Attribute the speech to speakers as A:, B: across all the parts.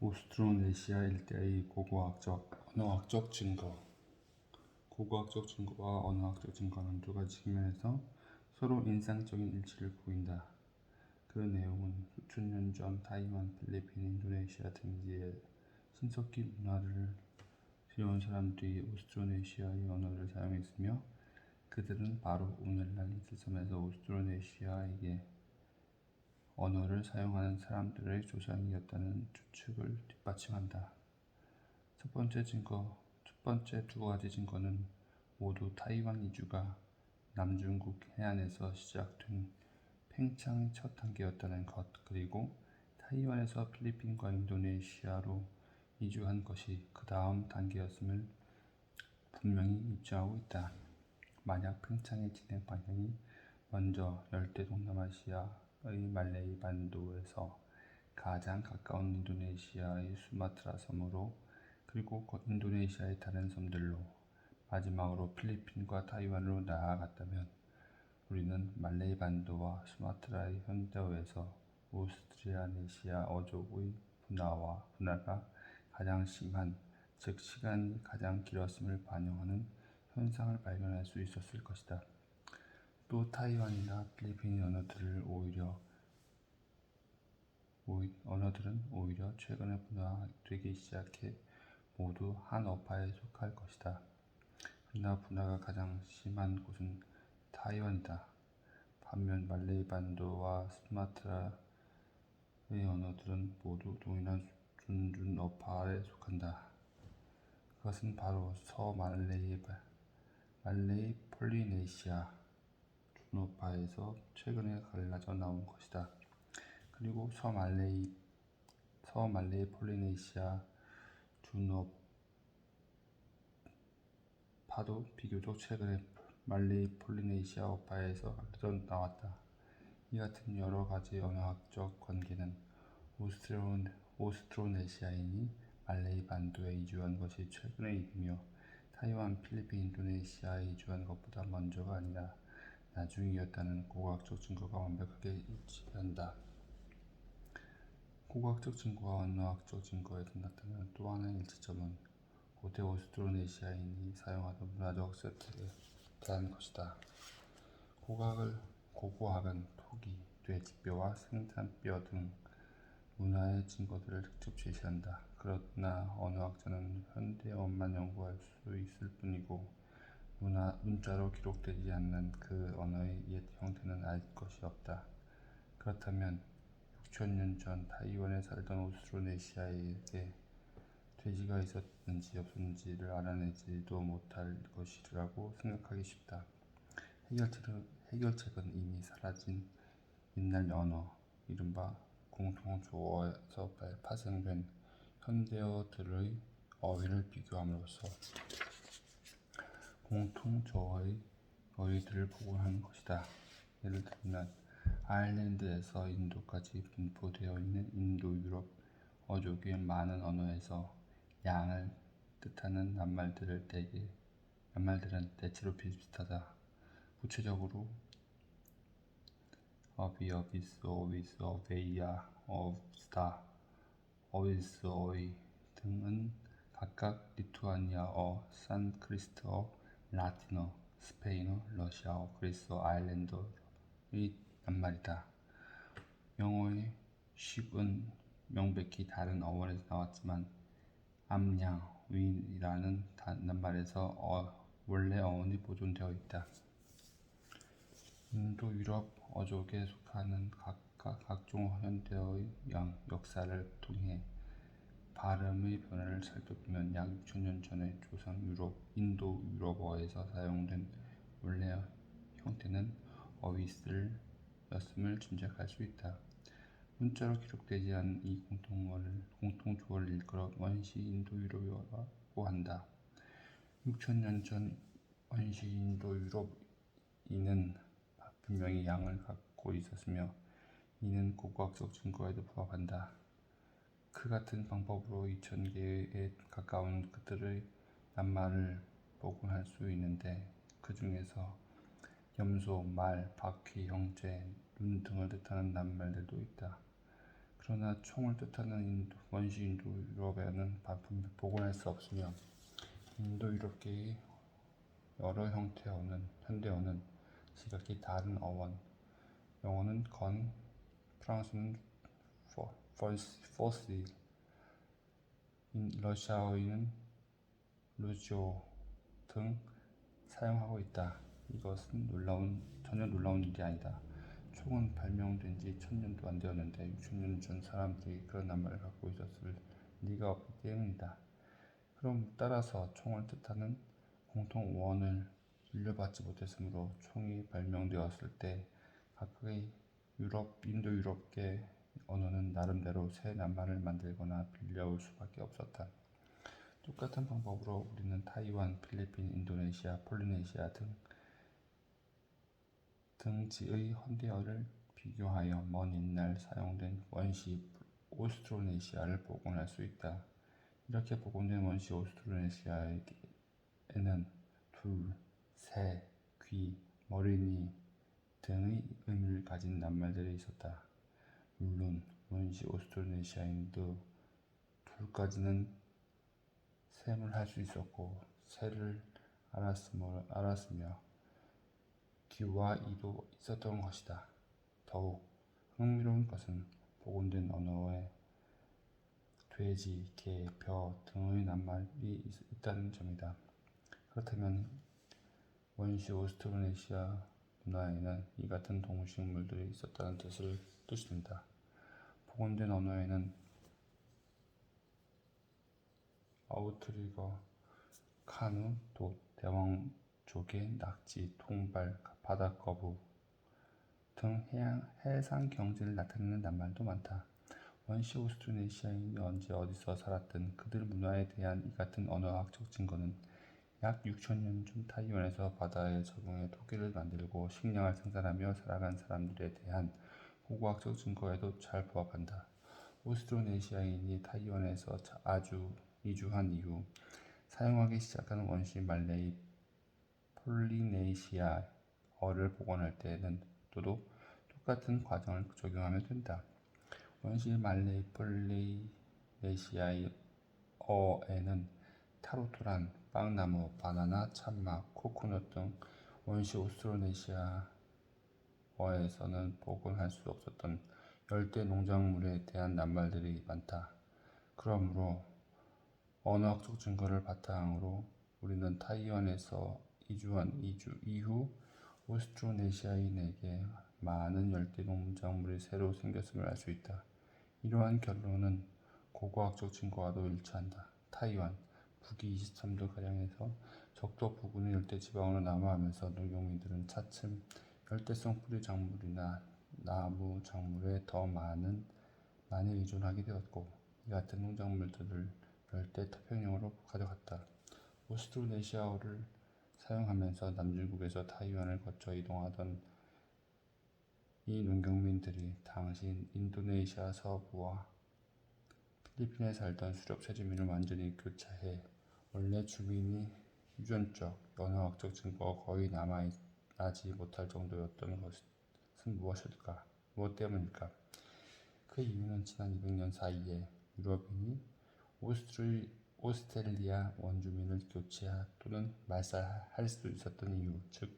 A: 오스트로네시아 일대의 고고학적, 언어학적 증거. 고고학적 증거와 언어학적 증거는 두 가지 측면에서 서로 인상적인 일치를 보인다. 그 내용은 수천 년 전 타이완, 필리핀, 인도네시아 등지의 신석기 문화를 지어온 사람들이 오스트로네시아의 언어를 사용했으며 그들은 바로 오늘날 이 지점에서 오스트로네시아에게 언어를 사용하는 사람들의 조상이었다는 추측을 뒷받침한다. 첫 번째 두 가지 증거는 모두 타이완 이주가 남중국 해안에서 시작된 팽창의 첫 단계였다는 것, 그리고 타이완에서 필리핀과 인도네시아로 이주한 것이 그 다음 단계였음을 분명히 입증하고 있다. 만약 팽창의 진행 방향이 먼저 열대 동남아시아의 말레이 반도에서 가장 가까운 인도네시아의 수마트라 섬으로, 그리고 인도네시아의 다른 섬들로, 마지막으로 필리핀과 타이완으로 나아갔다면 우리는 말레이 반도와 수마트라의 현대어에서 오스트로네시아 어족의 분화가 가장 심한, 즉 시간이 가장 길었음을 반영하는 현상을 발견할 수 있었을 것이다. 또 타이완이나 필리핀 언어들은 오히려 최근에 분화되기 시작해 모두 한 어파에 속할 것이다. 그러나 분화가 가장 심한 곳은 타이완이다. 반면 말레이 반도와 수마트라의 언어들은 모두 동일한 준준 어파에 속한다. 그것은 바로 말레이 폴리네시아 준어파에서 최근에 갈라져 나온 것이다. 그리고 서말레이 폴리네시아 준어파도 비교적 최근에 말레이 폴리네시아 어파에서 갈라져 나왔다. 이 같은 여러 가지 언어학적 관계는 오스트로네시아인이 말레이 반도에 이주한 것이 최근의 일이며 타이완, 필리핀, 인도네시아에 이주한 것보다 먼저가 아니라 나중이었다는 고고학적 증거가 완벽하게 일치한다. 고고학적 증거와 언어학적 증거에서 나타나는 또 하나의 일치점은 고대 오스트로네시아인이 사용하던 문화적 세트에 대한 것이다. 고고학은 토기, 돼지뼈와 생산뼈 등 문화의 증거들을 직접 제시한다. 그러나 언어학자는 현대어만 연구할 수 있을 뿐이고 문자로 기록되지 않는 그 언어의 옛 형태는 알 것이 없다. 그렇다면 6,000년 전 타이완에 살던 오스트로네시아에게 돼지가 있었는지 없었는지를 알아내지도 못할 것이라고 생각하기 쉽다. 해결책은 이미 사라진 옛날 언어, 이른바 공통조어에서 파생된 현대어들의 어휘를 비교함으로써 공통조어의 어휘들을 복원하는 것이다. 예를 들면 아일랜드에서 인도까지 분포되어 있는 인도-유럽 어족의 많은 언어에서 양을 뜻하는 낱말들은 대체로 비슷하다. 구체적으로 어비, 어비스, 어위스, 어베이아, 어스타, 어위스, 어이 등은 각각 리투아니아어, 산크리트어, 라틴어, 스페인어, 러시아어, 그리스어, 아일랜드어의 낱말이다. 영어의 쉽은 명백히 다른 어원에서 나왔지만 암양, 윈이라는 낱말에서 원래 어원이 보존되어 있다. 인도-유럽 어족에 속하는 각각 각종 현대어의 역사를 통해 발음의 변화를 살펴보면 약 6,000년 전에 조상 인도-유럽어에서 사용된 원래 형태는 어휘스였음을 짐작할 수 있다. 문자로 기록되지 않은 이 공통조어를 일컬어 원시 인도-유럽어라고 한다. 6,000년 전 원시 인도-유럽인은 분명히 양을 갖고 있었으며 이는 고고학적 증거에도 부합한다. 그 같은 방법으로 2,000개에 가까운 그들의 낱말을 복원할 수 있는데 그 중에서 염소, 말, 바퀴, 형제, 눈 등을 뜻하는 낱말들도 있다. 그러나 총을 뜻하는 원시 인도 유럽에는 반품 복원할 수 없으며 인도 유럽계의 여러 형태의 언은 현대 언은 지각이 다른 어원, 영어는 건, 프랑스는 포시, 러시아어는 루지오 등 사용하고 있다. 이것은 전혀 놀라운 일이 아니다. 총은 발명된 지 1000년도 안 되었는데 60년 전 사람들이 그런 낱말을 갖고 있었을 리가 없기 때문이다. 그럼 따라서 총을 뜻하는 공통 원을 물려받지 못했으므로 총이 발명되었을 때 각각의 인도 유럽계 언어는 나름대로 새 낱말을 만들거나 빌려올 수밖에 없었다. 똑같은 방법으로 우리는 타이완, 필리핀, 인도네시아, 폴리네시아 등지의 현대어를 비교하여 먼 옛날 사용된 원시 오스트로네시아를 복원할 수 있다. 이렇게 복원된 원시 오스트로네시아에는 둘, 새, 귀, 머리니 등의 의미를 가진 낱말들이 있었다. 물론 원시 오스트로네시아인도 둘까지는 셈을 할 수 있었고 새를 알았으며 귀와 이도 있었던 것이다. 더욱 흥미로운 것은 복원된 언어에 돼지, 개, 벼 등의 낱말이 있다는 점이다. 그렇다면 원시 오스트로네시아 문화에는 이 같은 동식물들이 있었다는 뜻이 된다. 복원된 언어에는 아우트리거, 카누, 돛, 대왕, 조개, 낙지, 통발, 바다거북 등 해상 경지를 나타내는 낱말도 많다. 원시 오스트로네시아인이 언제 어디서 살았든 그들 문화에 대한 이 같은 언어학적 증거는 약 6천년 전 타이완에서 바다에 적응해 토기를 만들고 식량을 생산하며 살아간 사람들에 대한 고고학적 증거에도 잘 부합한다. 오스트로네시아인이 타이완에서 이주한 이후 사용하기 시작한 원시 말레이 폴리네시아어를 복원할 때는 또 똑같은 과정을 적용하면 된다. 원시 말레이 폴리네시아어에는 타로토란, 빵나무, 바나나, 참막, 코코넛 등 원시 오스트로네시아어에서는 복원할 수 없었던 열대 농작물에 대한 낱말들이 많다. 그러므로 언어학적 증거를 바탕으로 우리는 타이완에서 이주한 이후 오스트로네시아인에게 많은 열대 농작물이 새로 생겼음을 알 수 있다. 이러한 결론은 고고학적 증거와도 일치한다. 타이완, 북위 23도가량에서 적도 부근의 열대지방으로 남하하면서 농경민들은 차츰 열대성 뿌리 작물이나 나무 작물에 더 많이 의존하게 되었고 이 같은 농작물들을 열대 태평양으로 가져갔다. 오스트로네시아어를 사용하면서 남중국에서 타이완을 거쳐 이동하던 이 농경민들이 당시 인도네시아 서부와 필리핀에 살던 수렵 세주민을 완전히 교차해 원래 주민이 유전적, 언어학적 증거가 거의 남아나지 못할 정도였던 것은 무엇 때문일까? 그 이유는 지난 200년 사이에 유럽인이 오스트레일리아 원주민을 교체 또는 말살할 수 있었던 이유, 즉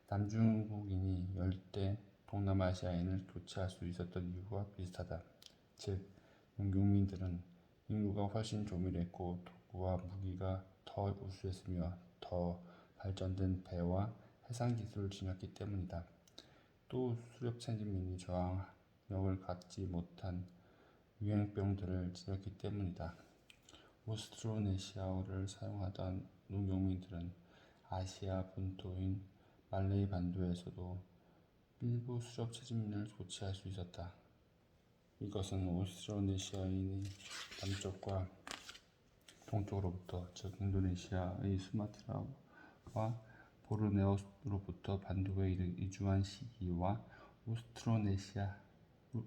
A: 남중국인이 열대 동남아시아인을 교체할 수 있었던 이유와 비슷하다. 즉 농경민들은 인구가 훨씬 조밀했고 도구와 무기가 더 우수했으며 더 발전된 배와 해상 기술을 지녔기 때문이다. 또 수렵체민이 저항력을 갖지 못한 유행병들을 지녔기 때문이다. 오스트로네시아어를 사용하던 농경민들은 아시아 본토인 말레이 반도에서도 일부 수렵 채집민을 교체할 수 있었다. 이것은 오스트로네시아인이 남쪽과 동쪽으로부터 즉 인도네시아의 수마트라와 보르네오로부터 반도에 이주한 시기와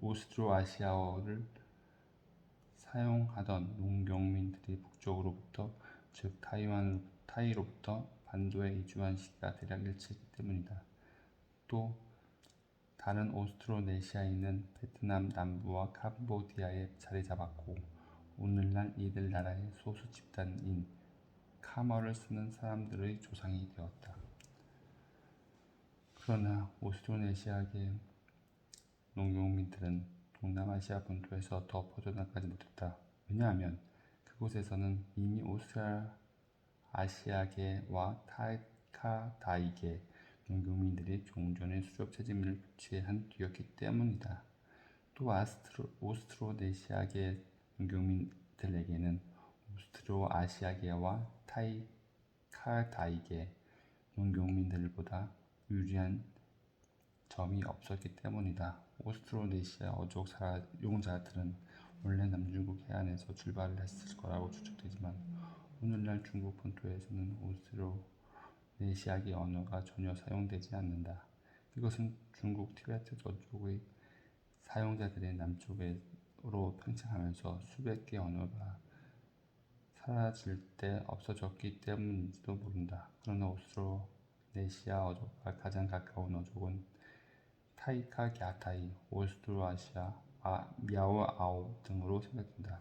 A: 오스트로아시아어를 사용하던 농경민들이 북쪽으로부터 즉 타이로부터 반도에 이주한 시기가 대략 일치했기 때문이다. 또 다른 오스트로네시아인은 베트남 남부와 캄보디아에 자리 잡았고 오늘날 이들 나라의 소수 집단인 카머를 쓰는 사람들의 조상이 되었다. 그러나 오스트로네시아계 농경민들은 동남아시아 본토에서 더 퍼져나가지 못했다. 왜냐하면 그곳에서는 이미 오스트랄아시아계와 타이카다이계 농경민들이 종전에 수렵 채집을 취한 뒤였기 때문이다. 또 오스트로네시아계 농경민들에게는 오스트로아시아계와 타이카다이계 농경민들보다 유리한 점이 없었기 때문이다. 오스트로네시아 어족 사용자들은 원래 남중국 해안에서 출발을 했을 거라고 추측되지만 오늘날 중국 본토에서는 오스트로네시아계 언어가 전혀 사용되지 않는다. 이것은 중국 티베트 어족의 사용자들이 남쪽으로 팽창하면서 수백 개 언어가 사라질 때 없어졌기 때문인지도 모른다. 그러나 오스트로네시아 어족과 가장 가까운 어족은 타이카갸타이, 오스트로아시아, 미아오아오 등으로 생각된다.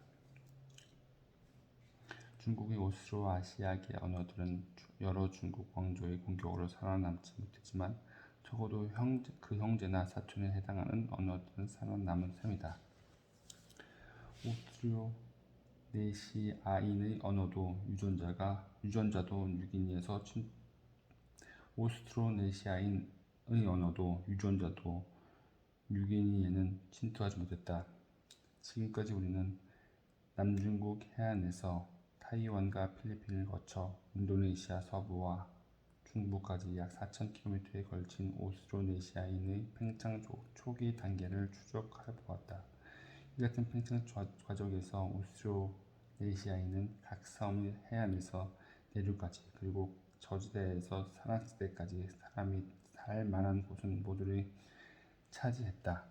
A: 중국의 오스트로아시아계 언어들은 여러 중국 왕조의 공격으로 살아남지 못했지만 적어도 그 형제나 사촌에 해당하는 언어들은 살아남은 셈이다. 오스트로네시아인의 언어도 유전자도 뉴기니에서 오스트로네시아인의 언어도 유전자도 뉴기니에는 침투하지 못했다. 지금까지 우리는 남중국 해안에서 타이완과 필리핀을 거쳐 인도네시아 서부와 중부까지 약 4,000km에 걸친 오스트로네시아인의 팽창 초기 단계를 추적해 보았다. 이 같은 팽창 과정에서 오스트로네시아인은 각 섬의 해안에서 내륙까지 그리고 저지대에서 산악지대까지 사람이 살 만한 곳은 모두를 차지했다.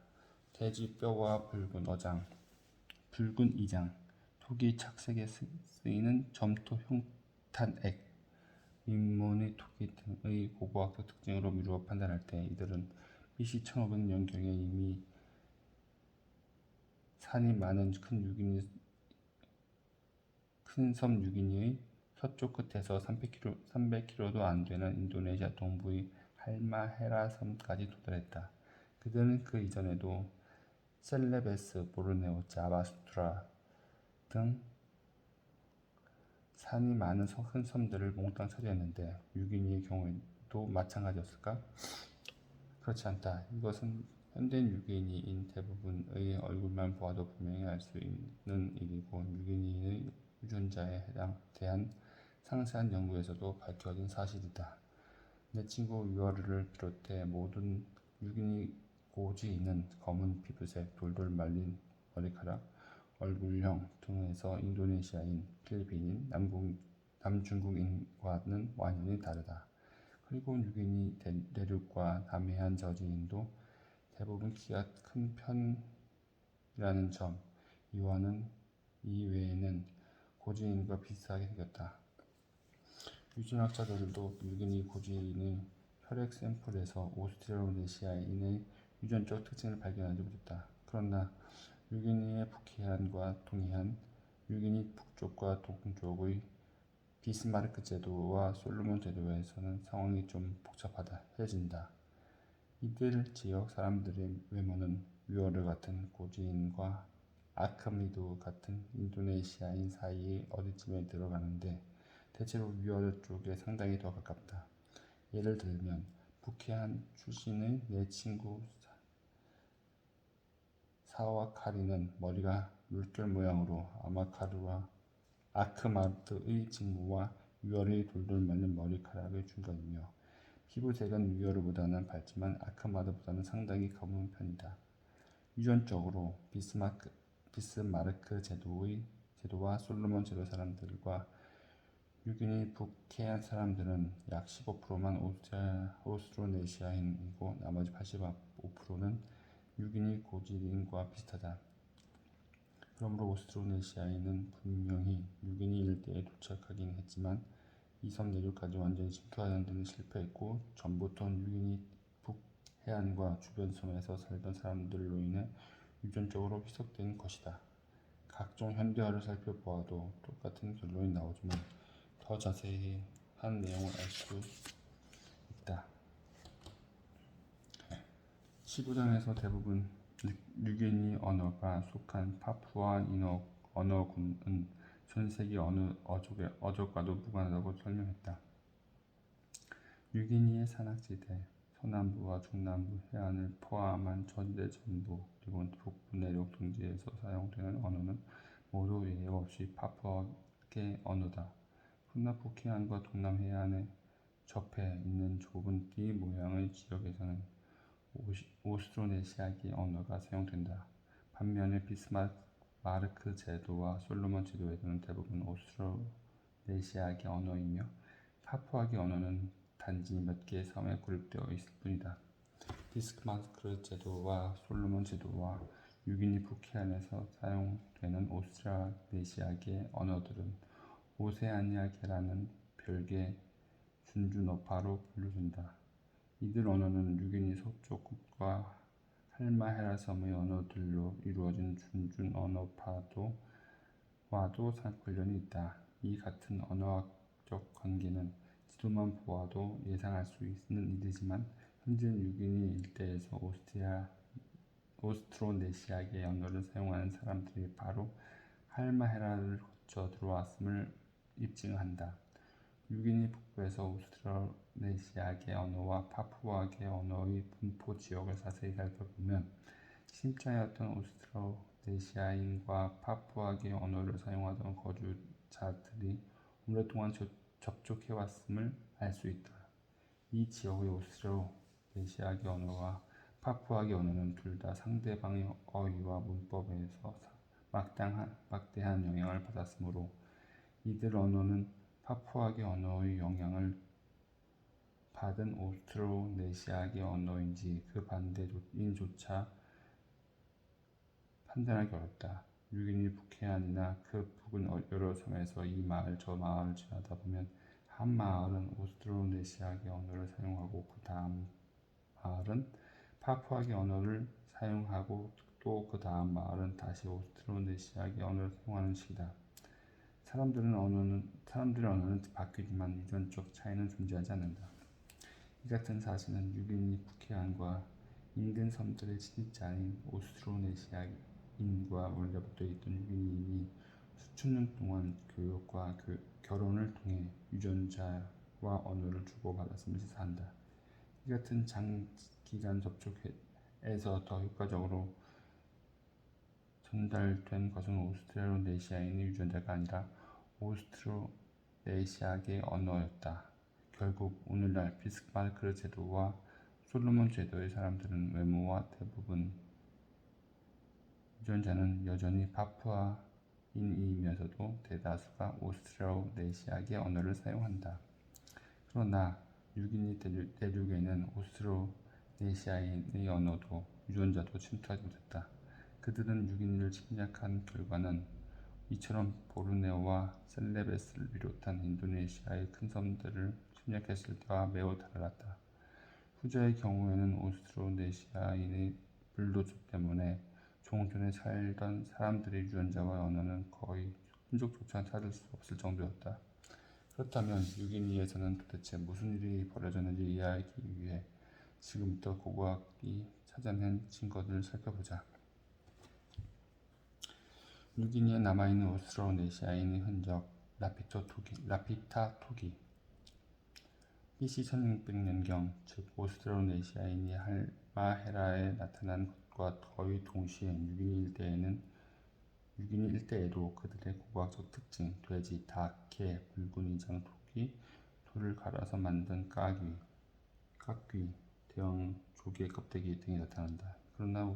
A: 돼지 뼈와 붉은 이장, 토기 착색에 쓰이는 점토 형탄액, 윗모의 토기 등의 고고학적 특징으로 미루어 판단할 때 이들은 BC 1500년경에 이미 산이 많은 큰 섬 뉴기니의 서쪽 끝에서 300km도 안 되는 인도네시아 동부의 할마헤라 섬까지 도달했다. 그들은 그 이전에도 셀레베스, 보르네오, 자바, 수트라 등 산이 많은 큰 섬들을 몽땅 차지했는데 뉴기니의 경우에도 마찬가지였을까? 그렇지 않다. 이것은 현대 뉴기니인 대부분의 얼굴만 보아도 분명히 알 수 있는 일이고 뉴기니의 유전자에 대한 상세한 연구에서도 밝혀진 사실이다. 내 친구 위어르를 비롯해 모든 뉴기니 고지인은 검은 피부색, 돌돌 말린 머리카락, 얼굴형 등에서 인도네시아인, 필리핀인, 남중국인과는 완전히 다르다. 그리고 뉴기니 내륙과 남해안 저지인도 대부분 키가 큰 편이라는 점, 이 외에는 고지인과 비슷하게 생겼다. 유전학자들도 뉴기니 고지인의 혈액 샘플에서 오스트로네시아인의 유전적 특징을 발견하지 못했다. 그러나 뉴기니의 북해안과 동해안, 뉴기니 북쪽과 동쪽의 비스마르크 제도와 솔로몬 제도에서는 상황이 좀 복잡해진다. 이들 지역 사람들의 외모는 위어르 같은 고지인과 아크미두 같은 인도네시아인 사이에 어디쯤에 들어가는데 대체로 위어르 쪽에 상당히 더 가깝다. 예를 들면 북해안 출신의 내 친구 사와카리는 머리가 물결 모양으로 아크마드의 직무와 위어르의 돌돌 말린 머리카락의 중간이며 피부색은 위어르보다는 밝지만 아크마드보다는 상당히 검은 편이다. 유전적으로 비스마르크 제도와 솔로몬 제도 사람들과 뉴기니 북해안 사람들은 약 15%만 오스트로네시아인이고 나머지 85%는 뉴기니 고지인과 비슷하다. 그러므로 오스트로네시아인은 분명히 뉴기니 일대에 도착하긴 했지만 이 섬 내륙까지 완전히 침투하는 데는 실패했고 전부터 뉴기니 해안과 주변 섬에서 살던 사람들로 인해 유전적으로 희석된 것이다. 각종 현대어를 살펴보아도 똑같은 결론이 나오지만 더 자세히 한 내용을 알 수 있다. 15장에서 대부분 뉴기니 언어가 속한 파푸아 인어 언어군은 전 세계 어느 어족과도 무관하다고 설명했다. 뉴기니의 산악지대, 서남부와 중남부 해안을 포함한 전대 전부 그리고 북부 내륙 등지에서 사용되는 언어는 모두 예외 없이 파푸아계 언어다. 북남부 해안과 동남 해안에 접해 있는 좁은 띠 모양의 지역에서는 오스트로네시아계 언어가 사용된다. 반면에 비스마르크 제도와 솔로몬 제도에서는 대부분 오스트로네시아계 언어이며 파푸아계 언어는 단지 몇 개의 섬에 고립되어 있을 뿐이다. 비스마르크 제도와 솔로몬 제도와 뉴기니 북해안에서 사용되는 오스트로네시아계 언어들은 오세아니아계라는 별개 준주어파로 분류된다. 이들 언어는 뉴기니 서쪽과 할마헤라 섬의 언어들로 이루어진 준주어파와도 관련이 있다. 이 같은 언어학적 관계는 지도만 보아도 예상할 수 있는 일이지만 현재 뉴기니 일대에서 오스트로네시아계 언어를 사용하는 사람들이 바로 할마헤라를 거쳐 들어왔음을 입증한다. 뉴기니 북부에서 오스트로네시아계 언어와 파푸아계 언어의 분포 지역을 자세히 살펴보면 심자였던 오스트로네시아인과 파푸아계 언어를 사용하던 거주자들이 오랫동안 접촉해왔음을 알 수 있다. 이 지역의 오스트로네시아계 언어와 파푸아계 언어는 둘 다 상대방의 어휘와 문법에서 막대한 영향을 받았으므로 이들 언어는 파푸아계 언어의 영향을 받은 오스트로네시아계 언어인지 그 반대인조차 판단하기 어렵다. 뉴기니 북해안이나 그 부근 여러 섬에서 이 마을 저 마을을 지나다 보면 한 마을은 오스트로네시아계 언어를 사용하고 그 다음 마을은 파푸아계 언어를 사용하고 또 그 다음 마을은 다시 오스트로네시아계 언어를 사용하는 식이다. 사람들의 언어는 바뀌지만 유전적 차이는 존재하지 않는다. 이 같은 사실은 뉴기니 북해안과 인근 섬들의 친입자인 오스트로네시아인과 원래부터 있던 뉴기니인이 수천 년 동안 교육과 결혼을 통해 유전자와 언어를 주고받았음을 시사한다. 이 같은 장기간 접촉에서 더 효과적으로 전달된 것은 오스트로네시아인의 유전자가 아니라 오스트로네시아계 언어였다. 결국 오늘날 비스마르크 제도와 솔로몬 제도의 사람들은 외모와 대부분 유전자는 여전히 파푸아인이면서도 대다수가 오스트로네시아계 언어를 사용한다. 그러나 뉴기니 대륙에는 오스트로네시아인의 언어도 유전자도 침투하지 못했다. 그들은 뉴기니를 침략한 결과는 이처럼 보르네오와 셀레베스를 비롯한 인도네시아의 큰 섬들을 침략했을 때와 매우 달랐다. 후자의 경우에는 오스트로네시아인의 불도저 때문에 종전에 살던 사람들의 유전자와 언어는 거의 흔적조차 찾을 수 없을 정도였다. 그렇다면 뉴기니에서는 도대체 무슨 일이 벌어졌는지 이해하기 위해 지금부터 고고학이 찾아낸 증거들을 살펴보자. 뉴기니에 남아있는 오스트로네시아인의 흔적 라피타 토기 BC 1600년경 즉 오스트로네시아인이 할마헤라에 나타난 것과 거의 동시에 뉴기니 일대에도 그들의 고고학적 특징 돼지, 닭, 개, 붉은 이장 토기, 돌을 갈아서 만든 깍귀, 대형 조개 껍데기 등이 나타난다. 그러나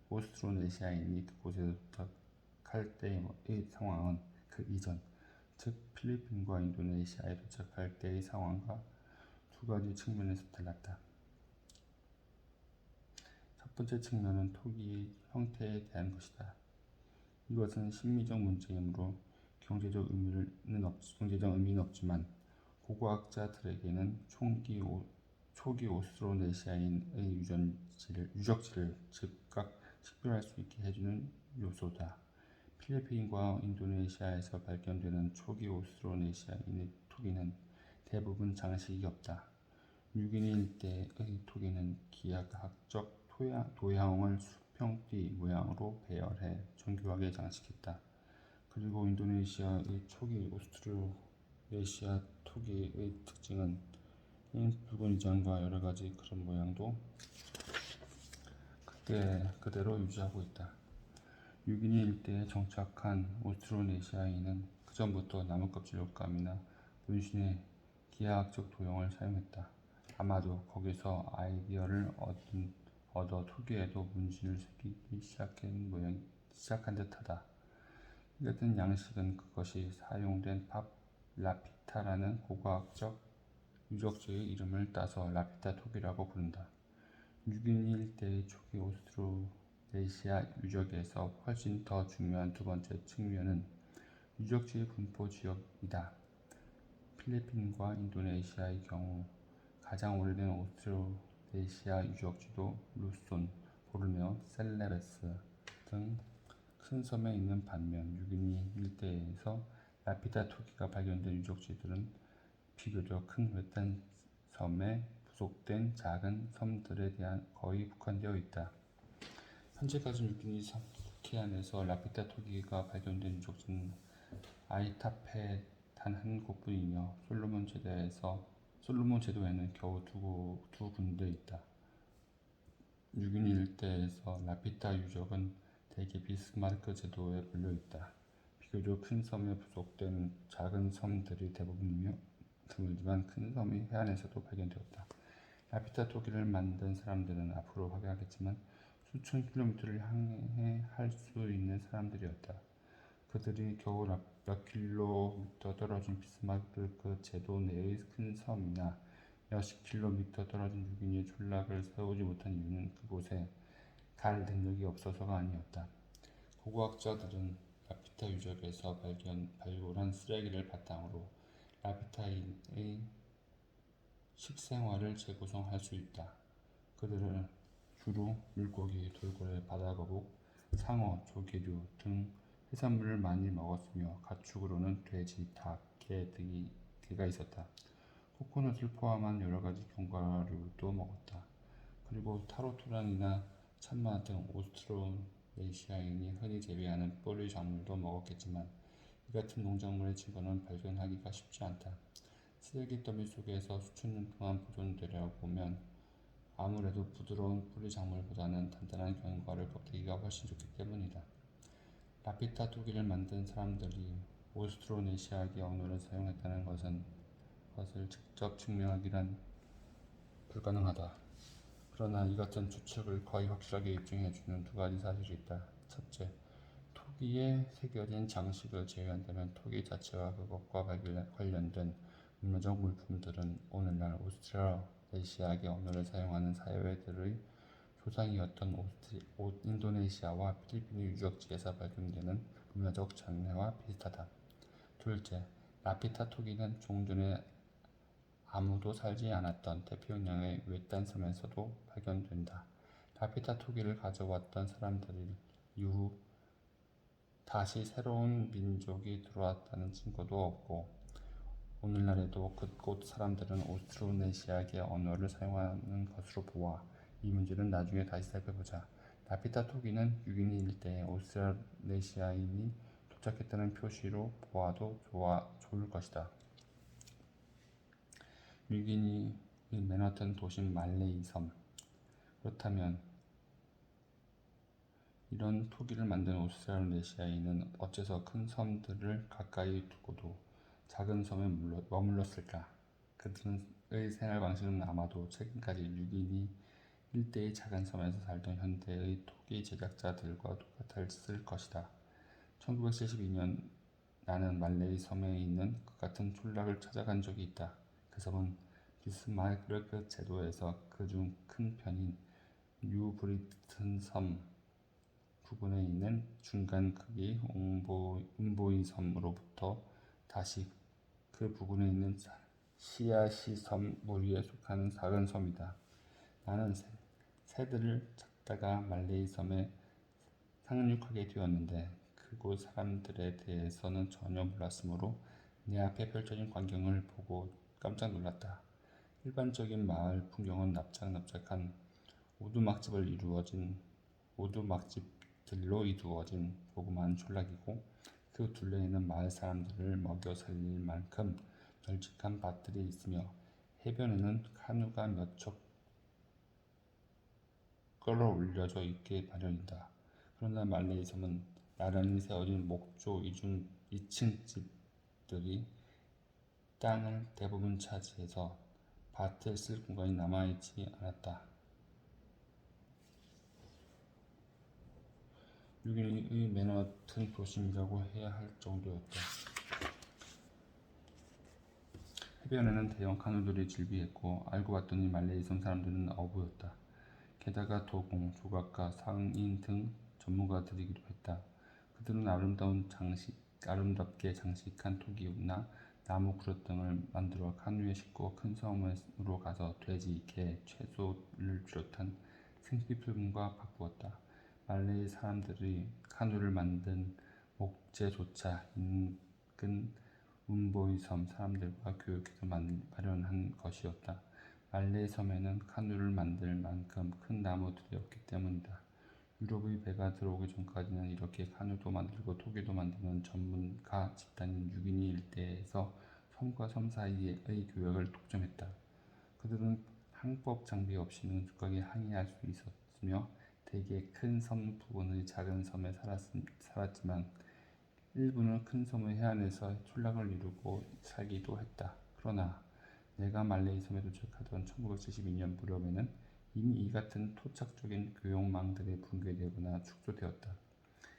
A: 오스트로네시아인이 그곳에서 도착할 때의 상황은 그 이전, 즉 필리핀과 인도네시아에 도착할 때의 상황과 두 가지 측면에서 달랐다. 첫 번째 측면은 토기의 형태에 대한 것이다. 이것은 심미적 문제이므로 경제적 의미는 없지만 고고학자들에게는 초기 오스트로네시아인의 유적지를 즉각 식별할 수 있게 해주는 요소다. 필리핀과 인도네시아에서 발견되는 초기 오스트로네시아인의 토기는 대부분 장식이 없다. 뉴기니 일대의 토기는 기하학적 도형을 수평띠 모양으로 배열해 정교하게 장식했다. 그리고 인도네시아의 초기 오스트로네시아 토기의 특징은 흰 붉은 이장과 여러 가지 그런 모양도 그대로 유지하고 있다. 뉴기니 일대에 정착한 오스트로네시아인은 그전부터 나뭇껍질 옷감이나 문신의 기하학적 도형을 사용했다. 아마도 거기서 아이디어를 얻어 토기에도 문신을 새기기 시작한 듯하다. 이 같은 양식은 그것이 사용된 라피타라는 고고학적 유적지의 이름을 따서 라피타 토기라고 부른다. 뉴기니 일대의 초기 오스트로네시아 유적에서 훨씬 더 중요한 두 번째 측면은 유적지의 분포 지역이다. 필리핀과 인도네시아의 경우 가장 오래된 오스트로네시아 유적지도 루손, 보르네오, 셀레베스 등 큰 섬에 있는 반면 뉴기니 일대에서 라피타 토기가 발견된 유적지들은 비교적 큰 외딴 섬에 부속된 작은 섬들에 대한 거의 국한되어 있다. 현재까지 뉴기니 해안에서 라피타 토기가 발견된 유적지는 아이타페 단 한 곳뿐이며 솔로몬 제도에는 겨우 두 군데 있다. 뉴기니 일대에서 라피타 유적은 대개 비스마르크 제도에 몰려 있다. 비교적 큰 섬에 부속된 작은 섬들이 대부분이며 드물지만 큰 섬이 해안에서도 발견되었다. 라피타 토기를 만든 사람들은 앞으로 확인하겠지만 수천 킬로미터를 향해 할 수 있는 사람들이었다. 그들이 겨우 몇 킬로미터 떨어진 비스마르크 제도 내의 큰 섬이나 몇십 킬로미터 떨어진 뉴기니에 촌락을 세우지 못한 이유는 그곳에 갈 능력이 없어서가 아니었다. 고고학자들은 라피타 유적에서 발굴한 쓰레기를 바탕으로 라피타인의 식생활을 재구성할 수 있다. 그들은 주로 물고기, 돌고래, 바다거북, 상어, 조개류 등 해산물을 많이 먹었으며 가축으로는 돼지, 닭, 개가 있었다. 코코넛을 포함한 여러 가지 견과류도 먹었다. 그리고 타로투란이나 참마 등 오스트로네시아인이 흔히 재배하는 뿌리 작물도 먹었겠지만 이 같은 농작물의 증거는 발견하기가 쉽지 않다. 쓰레기 더미 속에서 수천 년 동안 보존되려 보면 아무래도 부드러운 뿌리 작물보다는 단단한 견과류 껍데기가 훨씬 좋기 때문이다. 라피타 토기를 만든 사람들이 오스트로네시아계 언어를 사용했다는 것을 직접 증명하기란 불가능하다. 그러나 이 같은 추측을 거의 확실하게 입증해주는 두 가지 사실이 있다. 첫째, 토기에 새겨진 장식을 제외한다면 토기 자체와 그것과 관련된 문화적 물품들은 오늘날 오스트로네시아계 언어를 사용하는 사회들의 조상이었던 인도네시아와 필리핀의 유적지에서 발견되는 문화적 잔해와 비슷하다. 둘째, 라피타 토기는 종전에 아무도 살지 않았던 태평양의 외딴 섬에서도 발견된다. 라피타 토기를 가져왔던 사람들 이후 다시 새로운 민족이 들어왔다는 증거도 없고 오늘날에도 그곳 사람들은 오스트로네시아계 언어를 사용하는 것으로 보아 이 문제는 나중에 다시 살펴보자. 라피타 토기는 뉴기니 일대에 오스트로네시아인이 도착했다는 표시로 보아도 좋을 것이다. 뉴기니의 맨하탄 도심 말레이 섬. 그렇다면 이런 토기를 만든 오스트로네시아인은 어째서 큰 섬들을 가까이 두고도 작은 섬에 머물렀을까? 그들의 생활 방식은 아마도 최근까지 뉴기니 일대의 작은 섬에서 살던 현대의 토기 제작자들과 똑같았을 것이다. 1972년 나는 말레이 섬에 있는 그 같은 촌락을 찾아간 적이 있다. 그 섬은 비스마르크 제도에서 그중 큰 편인 뉴브리튼 섬 부근에 있는 중간 크기 음보이 섬으로부터 다시 그 부근에 있는 시아시 섬 무리에 속하는 작은 섬이다. 나는 새들을 찾다가 말레이 섬에 상륙하게 되었는데 그곳 사람들에 대해서는 전혀 몰랐으므로 내 앞에 펼쳐진 광경을 보고 깜짝 놀랐다. 일반적인 마을 풍경은 납작납작한 오두막집들로 이루어진 조그마한촌락이고 그 둘레에는 마을 사람들을 먹여 살릴 만큼 널찍한 밭들이 있으며 해변에는 카누가 몇 척 끌어올려져 있게 마련이다. 그러나 말레이 섬은 나란히 세워진 목조 이층 집들이 땅을 대부분 차지해서 밭을 쓸 공간이 남아있지 않았다. 뉴기니의 맨하튼 도심이라고 해야 할 정도였다. 해변에는 대형 카누들이 즐비했고 알고 봤더니 말레이 섬 사람들은 어부였다. 게다가 도공, 조각가, 상인 등 전문가들이기도 했다. 그들은 아름답게 장식한 토기나 나무 그릇 등을 만들어 카누에 싣고 큰 섬으로 가서 돼지, 개, 채소를 비롯한 생필품과 바꾸었다. 말레이 사람들이 카누를 만든 목재조차 인근 운보이 섬 사람들과 교육해서 마련한 것이었다. 말레이 섬에는 카누를 만들 만큼 큰 나무들이 없기 때문이다. 유럽의 배가 들어오기 전까지는 이렇게 카누도 만들고 토기도 만드는 전문가 집단인 뉴기니 일대에서 섬과 섬 사이의 교역을 독점했다. 그들은 항법 장비 없이는 능숙하게 항해할 수 있었으며 대개 큰 섬 부근의 작은 섬에 살았지만 일부는 큰 섬의 해안에서 촌락을 이루고 살기도 했다. 그러나 내가 말레이 섬에 도착하던 1972년 무렵에는 이미 이 같은 토착적인 교역망들이 붕괴되거나 축소되었다.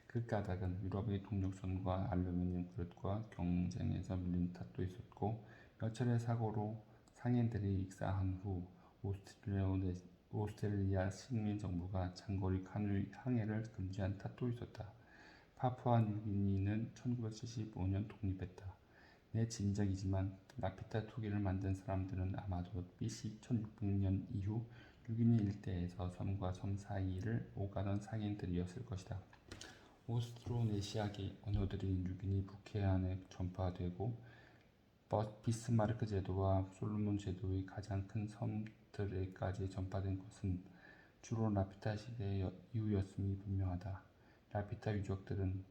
A: 그 까닭은 유럽의 동력선과 알루미늄 그릇과 경쟁에서 밀린 탓도 있었고 몇 차례 사고로 상인들이 익사한 후 오스트레일리아 식민정부가 장거리 카누 항해를 금지한 탓도 있었다. 파푸아 뉴기니는 1975년 독립했다. 내 짐작이지만 라피타 토기를 만든 사람들은 아마도 BC 1600년 이후 뉴기니 일대에서 섬과 섬 사이를 오가던 상인들이었을 것이다. 오스트로네시아계 언어들이 뉴기니 북해안에 전파되고 비스마르크 제도와 솔로몬 제도의 가장 큰 섬들에까지 전파된 것은 주로 라피타 시대 이후였음이 분명하다. 라피타 유적들은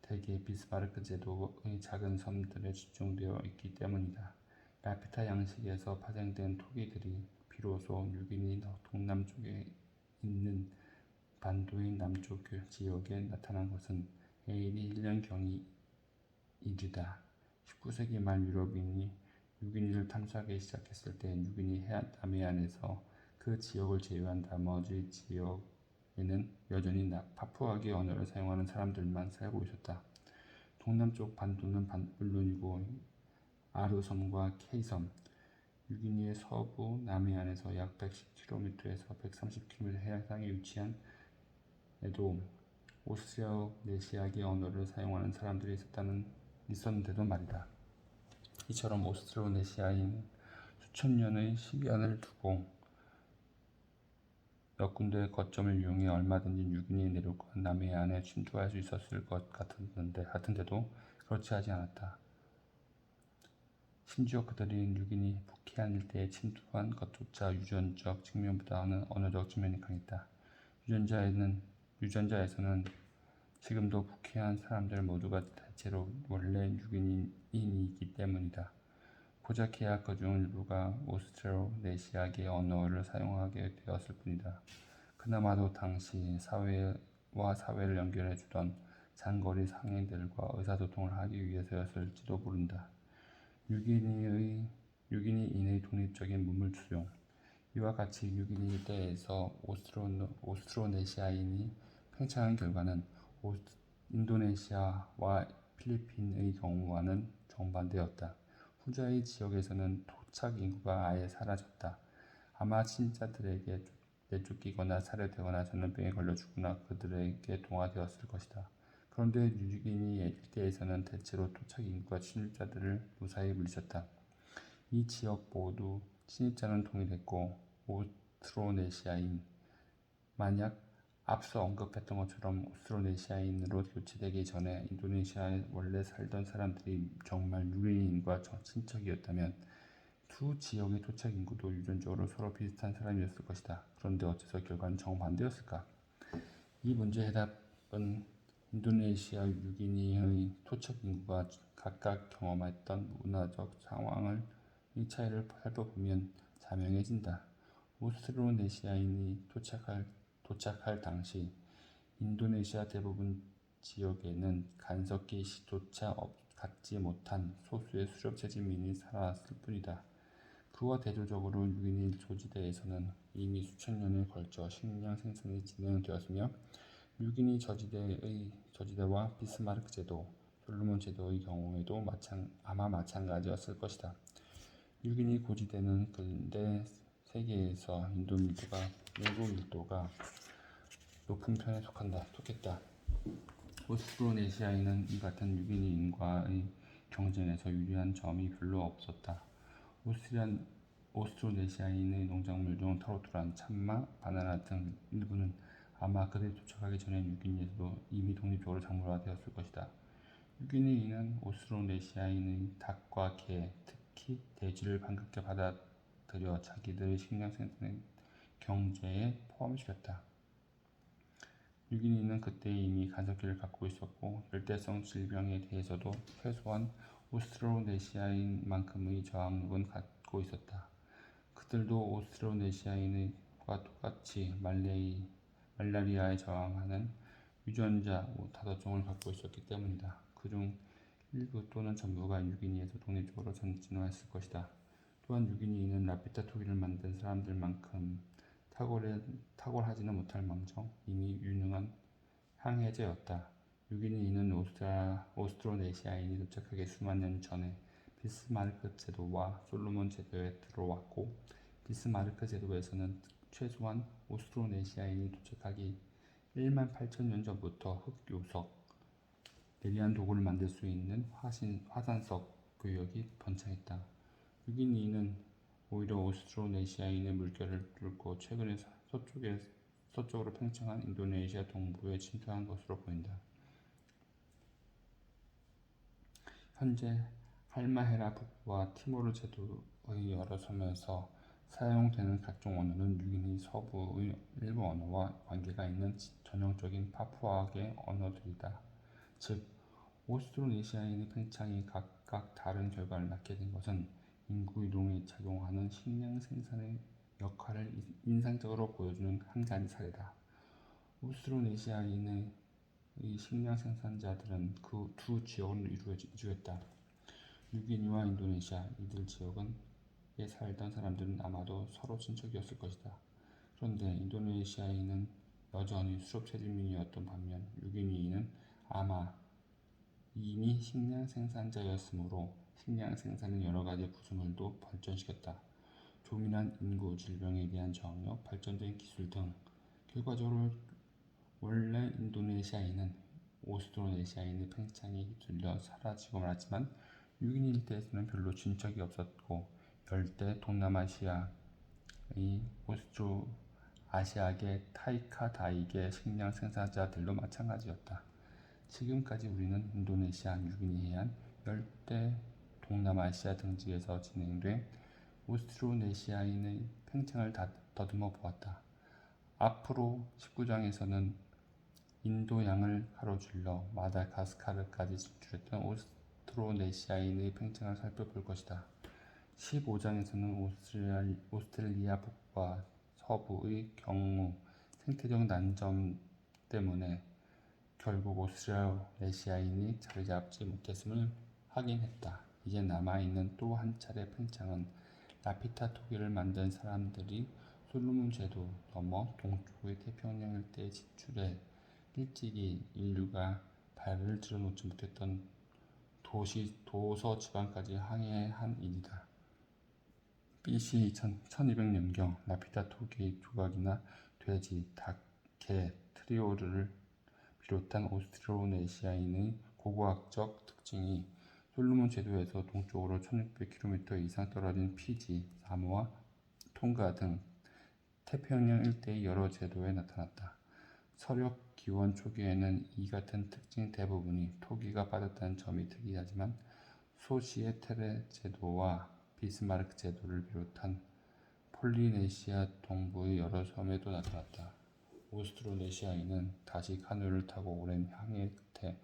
A: 대개 비스마르크 제도의 작은 섬들에 집중되어 있기 때문이다. 라피타 양식에서 파생된 토기들이 비로소 뉴기니 동남쪽에 있는 반도의 남쪽 지역에 나타난 것은 AD 1년경이 이르다. 19세기 말 유럽인이 뉴기니를 탐사하기 시작했을 때 뉴기니 남해안에서 그 지역을 제외한 나머지 지역에는 여전히 파푸아계 언어를 사용하는 사람들만 살고 있었다. 동남쪽 반도는 물론이고 아르섬과 케이섬, 뉴기니의 서부 남해안에서 약 110km에서 130km 해상에 위치한 에도 오스트로네시아계 언어를 사용하는 사람들이 있었는데도 말이다. 이처럼 오스트로네시아인은 수천 년의 시간을 두고 몇 군데의 거점을 이용해 얼마든지 뉴기니에 내려오고 남해안에 침투할 수 있었을 것 같은데도 그렇지 하지 않았다. 심지어 그들이 뉴기니 북해안 일대에 침투한 것조차 유전적 측면보다는 언어적 측면이 강했다. 유전자에서는 지금도 북해안 사람들 모두가 대체로 원래 뉴기니인이기 때문이다. 고작해야 그중 일부가 오스트로네시아계 언어를 사용하게 되었을 뿐이다. 그나마도 당시 사회와 사회를 연결해주던 장거리 상인들과 의사소통을 하기 위해서였을지도 모른다. 뉴기니인의 독립적인 문물 수용. 이와 같이 뉴기니 일대에서 오스트로네시아인이 팽창한 결과는 인도네시아와 필리핀의 경우와는 정반대였다. 후자의 지역에서는 토착 인구가 아예 사라졌다. 아마 친자들에게 내쫓기거나 살해되거나 전염병에 걸려 죽거나 그들에게 동화되었을 것이다. 그런데 뉴기니 일대에서는 대체로 토착 인구가 침입자들을 무사히 물리쳤다. 이 지역 모두 침입자는 통일했고 오스트로네시아인 만약 앞서 언급했던 것처럼 오스트로네시아인으로 교체되기 전에 인도네시아에 원래 살던 사람들이 정말 유엔인과 친척이었다면 두 지역의 토착 인구도 유전적으로 서로 비슷한 사람이었을 것이다. 그런데 어째서 결과는 정반대였을까? 이 문제의 해답은 인도네시아 뉴기니의 토착 인구가 각각 경험했던 문화적 상황의 차이를 살펴보면 자명해진다. 오스트로네시아인이 도착할 당시 인도네시아 대부분 지역에는 간섭기 시조차 갖지 못한 소수의 수렵 재진민이 살아났을 뿐이다. 그와 대조적으로 유기니 조지대에서는 이미 수천 년에 걸쳐 식량 생산이 진행되었으며 유기니 저지대와 비스마르크 제도, 솔로몬 제도의 경우에도 아마 마찬가지였을 것이다. 유기니 고지대는 근대 세계에서 인구 밀도가 높은 편에 속했다. 오스트로네시아인은 이 같은 유기니인과의 경쟁에서 유리한 점이 별로 없었다. 오스트로네시아인의 농작물 중 타로트란, 참마, 바나나 등 일부는 아마 그들이 도착하기 전에 유기니에서도 이미 독립적으로 작물화되었을 것이다. 유기니인은 오스트로네시아인의 닭과 개, 특히 돼지를 반갑게 받아들여 자기들의 식량 생산의 경제에 포함시켰다. 유기니는 그때 이미 간섭기를 갖고 있었고 열대성 질병에 대해서도 최소한 오스트로네시아인만큼의 저항력은 갖고 있었다. 그들도 오스트로네시아인과 똑같이 말라리아에 저항하는 유전자 5종을 갖고 있었기 때문이다. 그중 일부 또는 전부가 유기니에서 독립적으로 진화했을 것이다. 또한 유기니인은 라피타 토기를 만든 사람들만큼 탁월하지는 못할 망정 이미 유능한 항해제였다. 유기니인은 오스트로네시아인이 도착하기 수만 년 전에 비스마르크 제도와 솔로몬 제도에 들어왔고 비스마르크 제도에서는 최소한 오스트로네시아인이 도착하기 1만 8천 년 전부터 흑요석, 예리한 도구를 만들 수 있는 화산석 교역이 번창했다. 유기니인은 오히려 오스트로네시아인의 물결을 뚫고 최근에 서쪽으로 팽창한 인도네시아 동부에 침투한 것으로 보인다. 현재 할마헤라 북부와 티모르 제도의 여러 섬에서 사용되는 각종 언어는 유기니 서부의 일부 언어와 관계가 있는 전형적인 파푸아계 언어들이다. 즉, 오스트로네시아인의 팽창이 각각 다른 결과를 낳게 된 것은 인구 이동에 작용하는 식량 생산의 역할을 인상적으로 보여주는 한 가지 사례다. 오스트로네시아인의 식량 생산자들은 그 두 지역을 이루었다. 뉴기니와 인도네시아, 이들 지역에 살던 사람들은 아마도 서로 친척이었을 것이다. 그런데 인도네시아인은 여전히 수렵 재진민이었던 반면 뉴기니인은 아마 이미 식량 생산자였으므로 식량 생산의 여러 가지 구조물도 발전시켰다. 조밀한 인구, 질병에 대한 저항력, 발전된 기술 등 결과적으로 원래 인도네시아인은 오스트로네시아인의 팽창이 휩쓸려 사라지고 말았지만 유기니 일대에서는 별로 진척이 없었고 열대 동남아시아의 오스트로아시아계 타이카 다이계 식량 생산자들도 마찬가지였다. 지금까지 우리는 인도네시아, 뉴기니 해안, 열대 동남아시아 등지에서 진행된 오스트로네시아인의 팽창을 더듬어 보았다. 앞으로 19장에서는 인도양을 가로질러 마다가스카르까지 진출했던 오스트로네시아인의 팽창을 살펴볼 것이다. 15장에서는 오스트레일리아 북부와 서부의 경우 생태적 난점 때문에 결국 오스트로네시아인이 자리잡지 못했음을 확인했다. 이제 남아있는 또 한 차례 팽창은 라피타 토기를 만든 사람들이 솔로몬 제도 넘어 동쪽의 태평양 일대에 진출해 일찍이 인류가 발을 들여놓지 못했던 도서 지방까지 항해한 일이다. BC 1200년경 라피타 토기 조각이나 돼지, 닭, 개, 트리오를 비롯한 오스트로네시아인의 고고학적 특징이 솔로몬 제도에서 동쪽으로 1600km 이상 떨어진 피지, 사모아, 톤가 등 태평양 일대의 여러 제도에 나타났다. 서력 기원 초기에는 이 같은 특징 대부분이 토기가 빠졌다는 점이 특이하지만 소시에테레 제도와 비스마르크 제도를 비롯한 폴리네시아 동부의 여러 섬에도 나타났다. 오스트로네시아인은 다시 카누를 타고 오랜 항해 끝에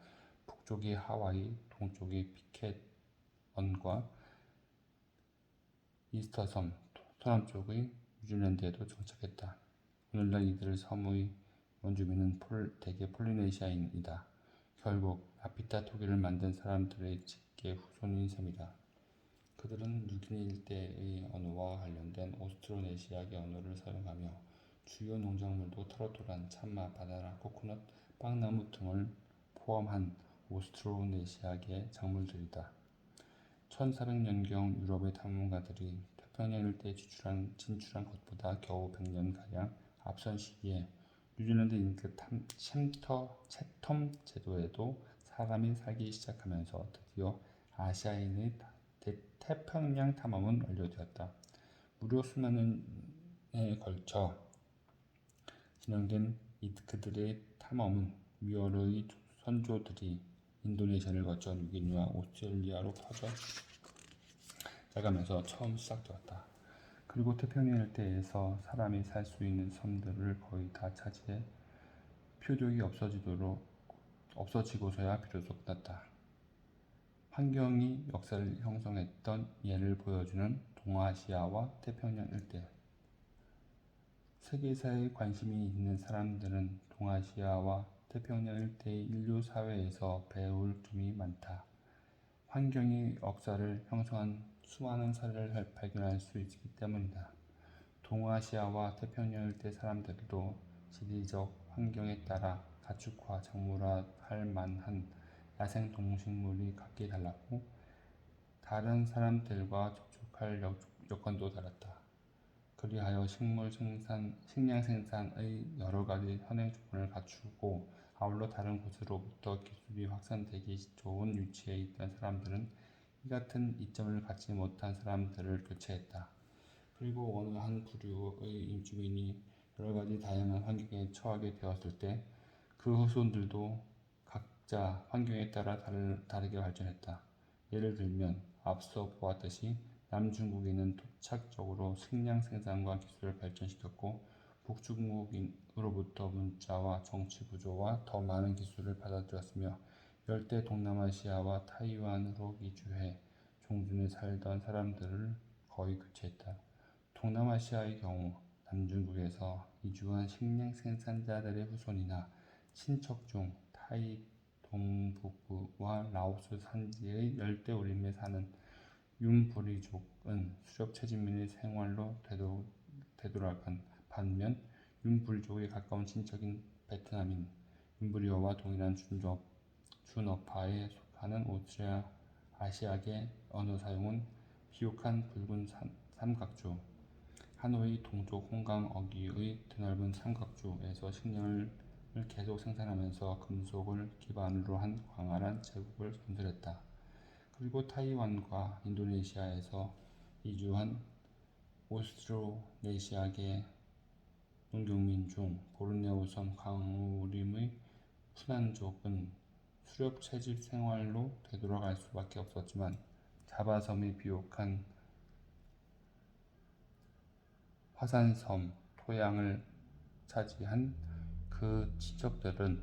A: 북쪽이 하와이, 동쪽이 피켓언과 이스터섬, 서남쪽의 뉴질랜드에도 정착했다. 오늘날 이들 섬의 원주민은 대개 폴리네시아인이다. 결국 라피타 토기를 만든 사람들의 직계 후손인 셈이다. 그들은 뉴기니 일대의 언어와 관련된 오스트로네시아계 언어를 사용하며 주요 농작물도 타로토란, 참마, 바나나, 코코넛, 빵나무 등을 포함한 오스트로네시아계 작물들이다. 1400년경 유럽의 탐험가들이 태평양 일대에 진출한 것보다 겨우 100년가량 앞선 시기에 뉴질랜드 인근 채텀 제도에도 사람이 살기 시작하면서 드디어 아시아인의 태평양 탐험은 완료되었다. 무려 수년에 걸쳐 진행된 그들의 탐험은 미어의 선조들이 인도네시아를 거쳐 뉴기니와 오스트레일리아로 퍼져 나가면서 처음 시작되었다. 그리고 태평양 일대에서 사람이 살 수 있는 섬들을 거의 다 차지해 표적이 없어지고서야 비로소 끝났다. 환경이 역사를 형성했던 예를 보여주는 동아시아와 태평양 일대. 세계사에 관심이 있는 사람들은 동아시아와 태평양 일대의 인류 사회에서 배울 점이 많다. 환경이 역사를 형성한 수많은 사례를 발견할 수 있기 때문이다. 동아시아와 태평양 일대 사람들도 지리적 환경에 따라 가축화, 작물화할 만한 야생 동식물이 각기 달랐고 다른 사람들과 접촉할 여건도 달랐다. 그리하여 식량 생산의 여러 가지 현행 조건을 갖추고 아울러 다른 곳으로부터 기술이 확산되기 좋은 위치에 있던 사람들은 이 같은 이점을 갖지 못한 사람들을 교체했다. 그리고 어느 한 부류의 주민이 여러 가지 다양한 환경에 처하게 되었을 때 그 후손들도 각자 환경에 따라 다르게 발전했다. 예를 들면 앞서 보았듯이 남중국인은 토착적으로 식량 생산과 기술을 발전시켰고 북중국으로부터 문자와 정치 구조와 더 많은 기술을 받아들였으며 열대 동남아시아와 타이완으로 이주해 종전에 살던 사람들을 거의 교체했다. 동남아시아의 경우 남중국에서 이주한 식량 생산자들의 후손이나 친척 중 타이 동북부와 라오스 산지의 열대 우림에 사는 윤부리족은 수렵 채집민의 생활로 되돌아간 반면 윤부리족에 가까운 친척인 베트남인 윤부리어와 동일한 준어파에 속하는 오스트라아시아계 언어 사용은 비옥한 붉은 삼각주, 하노이 동쪽 홍강 어귀의 드넓은 삼각주에서 식량을 계속 생산하면서 금속을 기반으로 한 광활한 제국을 건설했다. 그리고 타이완과 인도네시아에서 이주한 오스트로네시아계 농경민 중 보르네오섬 강우림의 푸난족은 수렵 채집 생활로 되돌아갈 수밖에 없었지만 자바섬이 비옥한 화산섬 토양을 차지한 그 친척들은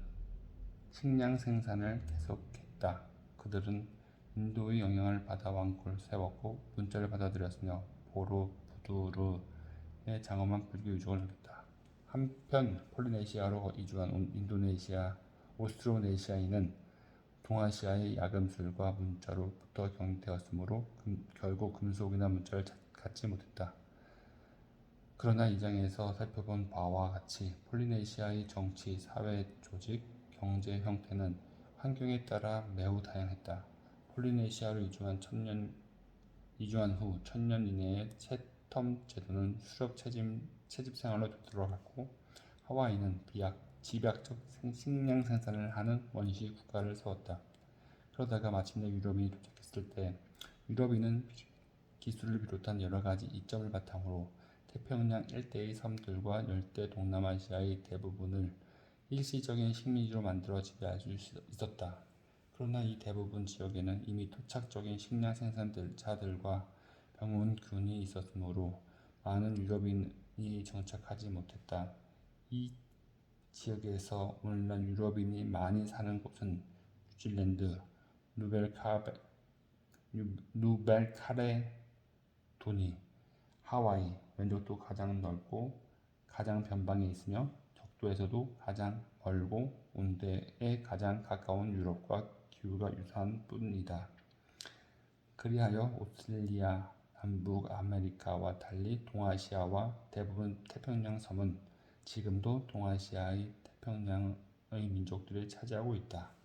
A: 식량 생산을 계속했다. 그들은 인도의 영향을 받아 왕국을 세웠고 문자를 받아들였으며 보로부두르의 장엄한 불교 유적을 남겼다. 한편 폴리네시아로 이주한 오스트로네시아인은 동아시아의 야금술과 문자로부터 격리되었으므로 결국 금속이나 문자를 갖지 못했다. 그러나 이 장에서 살펴본 바와 같이 폴리네시아의 정치, 사회 조직, 경제 형태는 환경에 따라 매우 다양했다. 폴리네시아로 이주한 후 1000년 이내에 채텀 제도는 수렵 채집 생활로 되돌아갔고 하와이는 집약적 식량 생산을 하는 원시 국가를 세웠다. 그러다가 마침내 유럽인이 도착했을 때 유럽인은 기술을 비롯한 여러 가지 이점을 바탕으로 태평양 일대의 섬들과 열대 동남아시아의 대부분을 일시적인 식민지로 만들어 지배할 수 있었다. 그러나 이 대부분 지역에는 이미 토착적인 식량 생산자들과 병원균이 있었으므로 많은 유럽인이 정착하지 못했다. 이 지역에서 오늘날 유럽인이 많이 사는 곳은 뉴질랜드, 누벨카레도니, 하와이, 면적도 가장 넓고 가장 변방에 있으며 적도에서도 가장 멀고 온대에 가장 가까운 유럽과 기후가 유사한 뿐이다. 그리하여 오스트레일리아, 남북 아메리카와 달리 동아시아와 대부분 태평양 섬은 지금도 동아시아의 태평양의 민족들을 차지하고 있다.